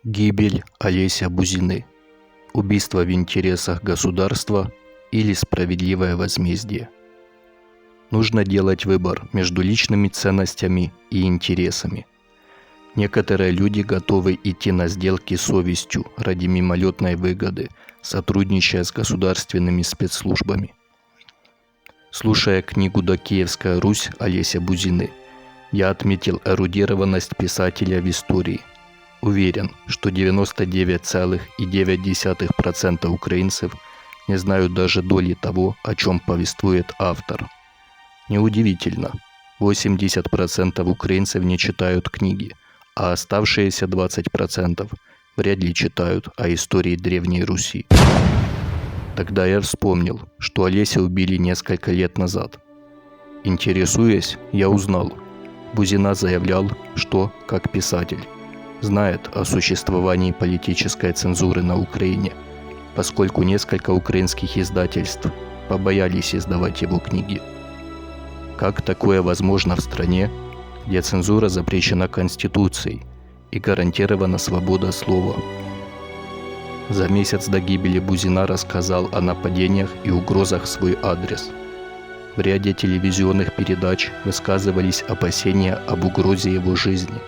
Гибель Олеся Бузины. Убийство в интересах государства или справедливое возмездие. Нужно делать выбор между личными ценностями и интересами. Некоторые люди готовы идти на сделки с совестью ради мимолетной выгоды, сотрудничая с государственными спецслужбами. Слушая книгу «Да Киевская Русь» Олеся Бузины, я отметил эрудированность писателя в истории. Уверен, что 99,9% украинцев не знают даже доли того, о чем повествует автор. Неудивительно, 80% украинцев не читают книги, а оставшиеся 20% вряд ли читают о истории Древней Руси. Тогда я вспомнил, что Олеся убили несколько лет назад. Интересуясь, я узнал, Бузина заявлял, что, как писатель, знает о существовании политической цензуры на Украине, поскольку несколько украинских издательств побоялись издавать его книги. Как такое возможно в стране, где цензура запрещена Конституцией и гарантирована свобода слова? За месяц до гибели Бузина рассказал о нападениях и угрозах в свой адрес. В ряде телевизионных передач высказывались опасения об угрозе его жизни.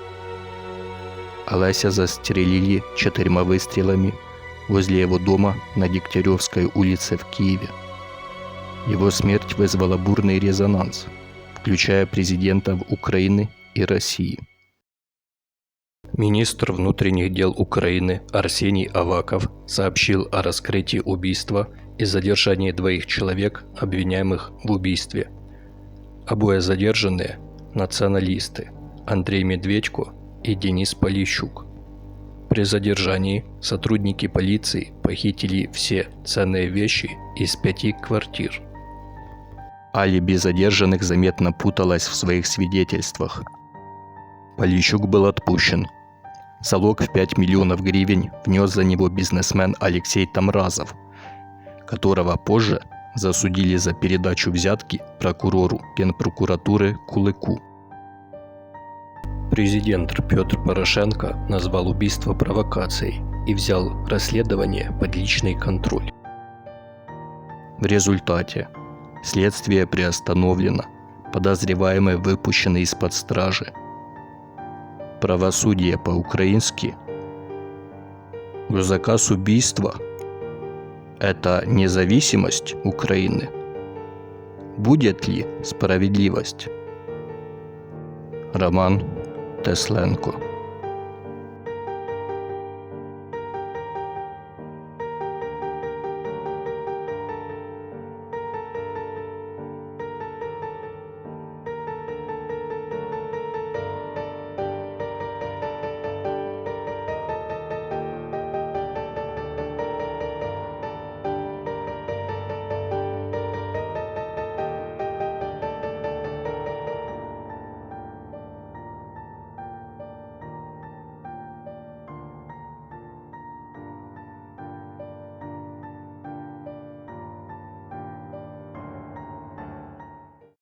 Олеся застрелили 4 выстрелами возле его дома на Дегтяревской улице в Киеве. Его смерть вызвала бурный резонанс, включая президентов Украины и России. Министр внутренних дел Украины Арсений Аваков сообщил о раскрытии убийства и задержании 2 человек, обвиняемых в убийстве. Обои задержанные – националисты Андрей Медведько и Денис Полищук. При задержании сотрудники полиции похитили все ценные вещи из 5 квартир. Алиби задержанных заметно путалось в своих свидетельствах. Полищук был отпущен. Залог в 5 миллионов гривен внес за него бизнесмен Алексей Тамразов, которого позже засудили за передачу взятки прокурору Генпрокуратуры Кулыку. Президент Петр Порошенко назвал убийство провокацией и взял расследование под личный контроль. В результате следствие приостановлено, подозреваемый выпущен из-под стражи. Правосудие по-украински. Заказ убийства – это независимость Украины? Будет ли справедливость? Роман Тесленко.